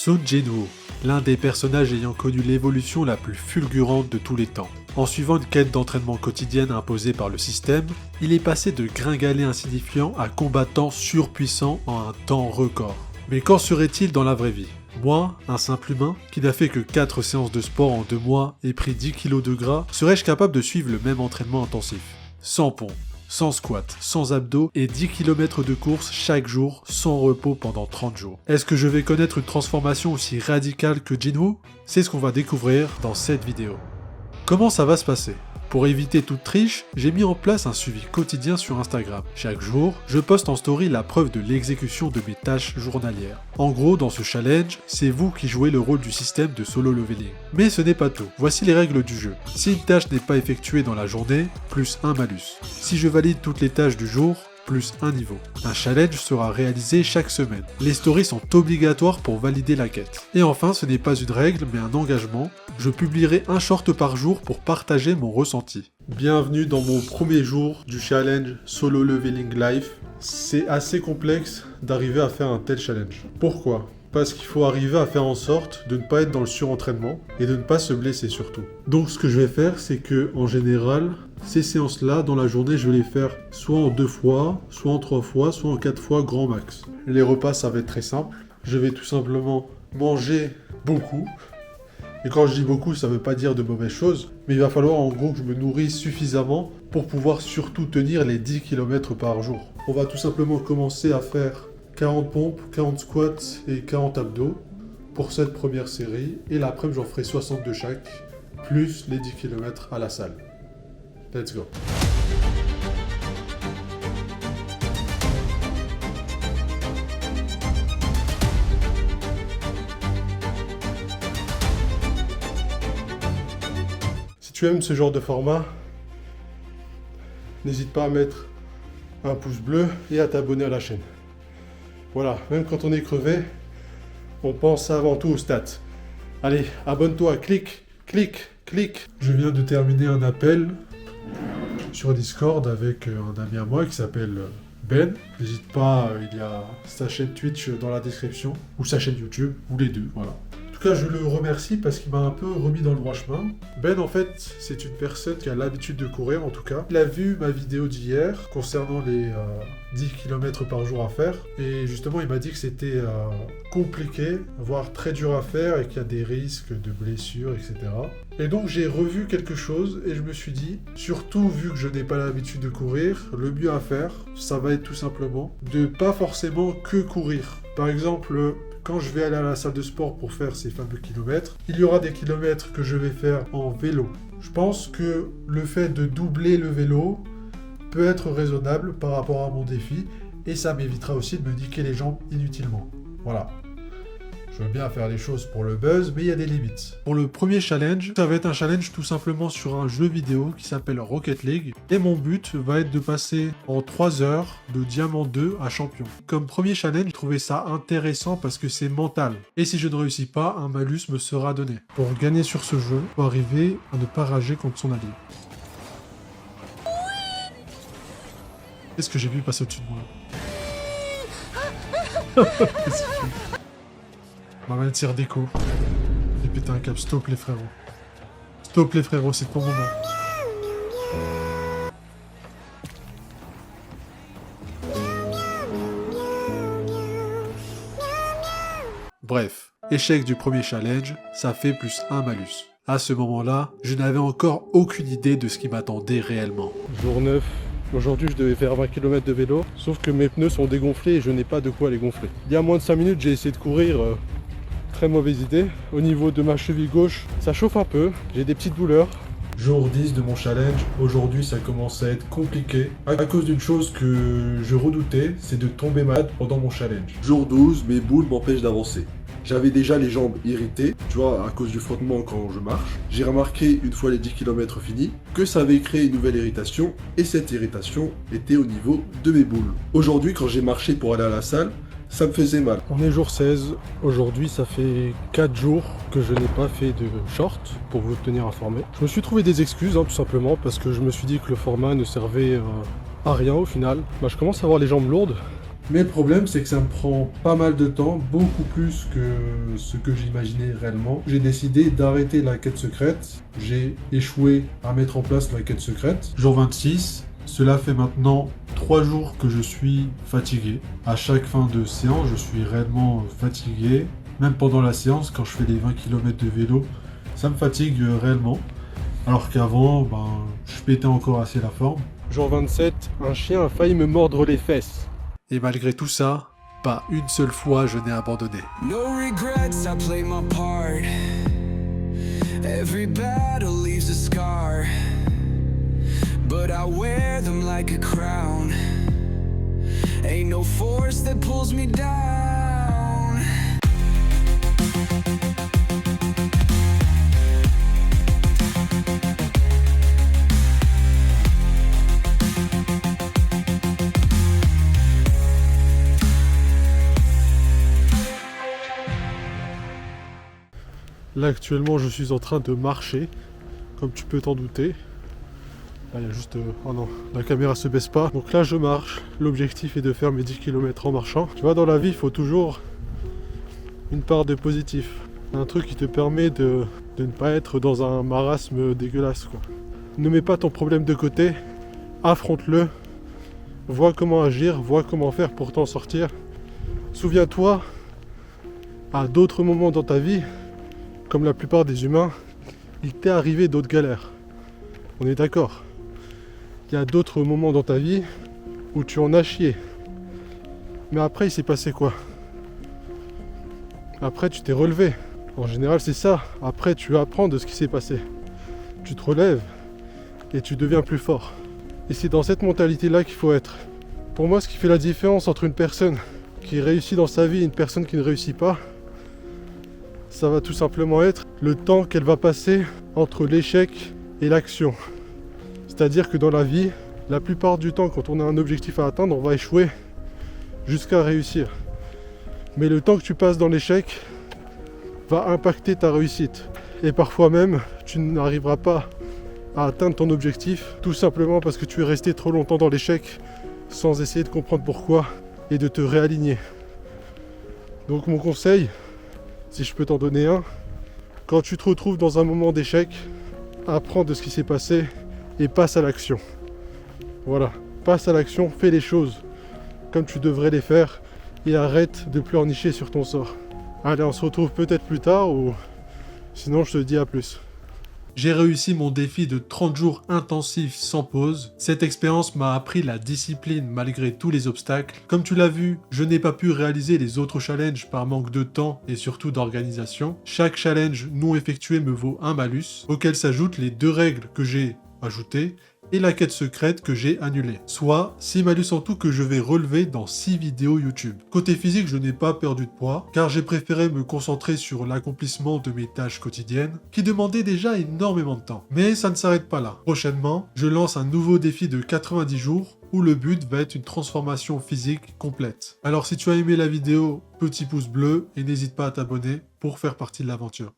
Sun Jinwoo, l'un des personnages ayant connu l'évolution la plus fulgurante de tous les temps. En suivant une quête d'entraînement quotidienne imposée par le système, il est passé de gringalet insignifiant à combattant surpuissant en un temps record. Mais qu'en serait-il dans la vraie vie? Moi, un simple humain, qui n'a fait que 4 séances de sport en 2 mois et pris 10 kg de gras, serais-je capable de suivre le même entraînement intensif? Sans pompe, sans squat, sans abdos et 10 km de course chaque jour, sans repos pendant 30 jours. Est-ce que je vais connaître une transformation aussi radicale que Jinwoo? C'est ce qu'on va découvrir dans cette vidéo. Comment ça va se passer? Pour éviter toute triche, j'ai mis en place un suivi quotidien sur Instagram. Chaque jour, je poste en story la preuve de l'exécution de mes tâches journalières. En gros, dans ce challenge, c'est vous qui jouez le rôle du système de solo leveling. Mais ce n'est pas tout. Voici les règles du jeu. Si une tâche n'est pas effectuée dans la journée, plus 1 malus. Si je valide toutes les tâches du jour, plus 1 niveau. Un challenge sera réalisé chaque semaine. Les stories sont obligatoires pour valider la quête. Et enfin, ce n'est pas une règle, mais un engagement. Je publierai un short par jour pour partager mon ressenti. Bienvenue dans mon premier jour du challenge Solo Leveling Life. C'est assez complexe d'arriver à faire un tel challenge. Pourquoi ? Parce qu'il faut arriver à faire en sorte de ne pas être dans le surentraînement et de ne pas se blesser surtout. Donc ce que je vais faire, c'est que en général, ces séances-là, dans la journée, je vais les faire soit en 2 fois, soit en 3 fois, soit en 4 fois grand max. Les repas, ça va être très simple. Je vais tout simplement manger beaucoup. Et quand je dis beaucoup, ça ne veut pas dire de mauvaises choses, mais il va falloir en gros que je me nourrisse suffisamment pour pouvoir surtout tenir les 10 km par jour. On va tout simplement commencer à faire 40 pompes, 40 squats et 40 abdos pour cette première série. Et l'après-midi, j'en ferai 60 de chaque, plus les 10 km à la salle. Let's go. Si tu aimes ce genre de format, n'hésite pas à mettre un pouce bleu et à t'abonner à la chaîne. Voilà, même quand on est crevé, on pense avant tout aux stats. Allez, abonne-toi, clique. Je viens de terminer un appel sur Discord avec un ami à moi qui s'appelle Ben. N'hésite pas, il y a sa chaîne Twitch dans la description, ou sa chaîne YouTube, ou les deux, voilà. En tout cas, je le remercie parce qu'il m'a un peu remis dans le droit chemin. Ben, en fait, c'est une personne qui a l'habitude de courir, en tout cas. Il a vu ma vidéo d'hier concernant les 10 km par jour à faire. Et justement, il m'a dit que c'était compliqué, voire très dur à faire et qu'il y a des risques de blessures, etc. Et donc, j'ai revu quelque chose et je me suis dit, surtout vu que je n'ai pas l'habitude de courir, le mieux à faire, ça va être tout simplement de pas forcément que courir. Par exemple, quand je vais aller à la salle de sport pour faire ces fameux kilomètres, il y aura des kilomètres que je vais faire en vélo. Je pense que le fait de doubler le vélo peut être raisonnable par rapport à mon défi et ça m'évitera aussi de me niquer les jambes inutilement. Voilà. Je veux bien faire les choses pour le buzz, mais il y a des limites. Pour le premier challenge, ça va être un challenge tout simplement sur un jeu vidéo qui s'appelle Rocket League. Et mon but va être de passer en 3 heures de Diamant 2 à Champion. Comme premier challenge, je trouvais ça intéressant parce que c'est mental. Et si je ne réussis pas, un malus me sera donné. Pour gagner sur ce jeu, il faut arriver à ne pas rager contre son allié. Qu'est-ce que j'ai vu passer au-dessus de moi? Ma main tire des coups. J'ai pété un câble. Stop les frérots. Stop les frérots, c'est ton moment. Bref, échec du premier challenge, ça fait plus 1 malus. À ce moment-là, je n'avais encore aucune idée de ce qui m'attendait réellement. Jour 9. Aujourd'hui, je devais faire 20 km de vélo, sauf que mes pneus sont dégonflés et je n'ai pas de quoi les gonfler. Il y a moins de 5 minutes, j'ai essayé de courir. Très mauvaise idée. Au niveau de ma cheville gauche, ça chauffe un peu. J'ai des petites douleurs. Jour 10 de mon challenge. Aujourd'hui, ça commence à être compliqué. À cause d'une chose que je redoutais, c'est de tomber malade pendant mon challenge. Jour 12, mes boules m'empêchent d'avancer. J'avais déjà les jambes irritées, tu vois, à cause du frottement quand je marche. J'ai remarqué, une fois les 10 km finis, que ça avait créé une nouvelle irritation, et cette irritation était au niveau de mes boules. Aujourd'hui, quand j'ai marché pour aller à la salle, ça me faisait mal. On est jour 16. Aujourd'hui, ça fait 4 jours que je n'ai pas fait de short pour vous tenir informé. Je me suis trouvé des excuses, tout simplement, parce que je me suis dit que le format ne servait à rien au final. Je commence à avoir les jambes lourdes. Mais le problème, c'est que ça me prend pas mal de temps, beaucoup plus que ce que j'imaginais réellement. J'ai décidé d'arrêter la quête secrète. J'ai échoué à mettre en place la quête secrète. Jour 26, cela fait maintenant 3 jours que je suis fatigué. À chaque fin de séance, je suis réellement fatigué. Même pendant la séance, quand je fais les 20 km de vélo, ça me fatigue réellement. Alors qu'avant, je pétais encore assez la forme. Jour 27, un chien a failli me mordre les fesses. Et malgré tout ça, pas une seule fois je n'ai abandonné. No regrets, I play my part. Every battle leaves a scar, but I wear them like a crown. Ain't no force that pulls me down. Là actuellement je suis en train de marcher, comme tu peux t'en douter. Là il y a juste... oh non, la caméra se baisse pas. Donc là je marche, l'objectif est de faire mes 10 km en marchant. Tu vois, dans la vie il faut toujours une part de positif. Un truc qui te permet de ne pas être dans un marasme dégueulasse quoi. Ne mets pas ton problème de côté, affronte-le, vois comment agir, vois comment faire pour t'en sortir. Souviens-toi, à d'autres moments dans ta vie, comme la plupart des humains, il t'est arrivé d'autres galères. On est d'accord. Il y a d'autres moments dans ta vie où tu en as chié. Mais après, il s'est passé quoi? Après, tu t'es relevé. En général, c'est ça. Après, tu apprends de ce qui s'est passé. Tu te relèves et tu deviens plus fort. Et c'est dans cette mentalité-là qu'il faut être. Pour moi, ce qui fait la différence entre une personne qui réussit dans sa vie et une personne qui ne réussit pas, ça va tout simplement être le temps qu'elle va passer entre l'échec et l'action. C'est-à-dire que dans la vie, la plupart du temps, quand on a un objectif à atteindre, on va échouer jusqu'à réussir. Mais le temps que tu passes dans l'échec va impacter ta réussite. Et parfois même, tu n'arriveras pas à atteindre ton objectif, tout simplement parce que tu es resté trop longtemps dans l'échec sans essayer de comprendre pourquoi et de te réaligner. Donc mon conseil, si je peux t'en donner un, quand tu te retrouves dans un moment d'échec, apprends de ce qui s'est passé et passe à l'action. Voilà, passe à l'action, fais les choses comme tu devrais les faire et arrête de pleurnicher sur ton sort. Allez, on se retrouve peut-être plus tard ou sinon je te dis à plus. J'ai réussi mon défi de 30 jours intensifs sans pause. Cette expérience m'a appris la discipline malgré tous les obstacles. Comme tu l'as vu, je n'ai pas pu réaliser les autres challenges par manque de temps et surtout d'organisation. Chaque challenge non effectué me vaut un malus, auquel s'ajoutent les 2 règles que j'ai ajoutées et la quête secrète que j'ai annulée. Soit 6 malus en tout que je vais relever dans 6 vidéos YouTube. Côté physique, je n'ai pas perdu de poids, car j'ai préféré me concentrer sur l'accomplissement de mes tâches quotidiennes, qui demandaient déjà énormément de temps. Mais ça ne s'arrête pas là. Prochainement, je lance un nouveau défi de 90 jours, où le but va être une transformation physique complète. Alors si tu as aimé la vidéo, petit pouce bleu, et n'hésite pas à t'abonner pour faire partie de l'aventure.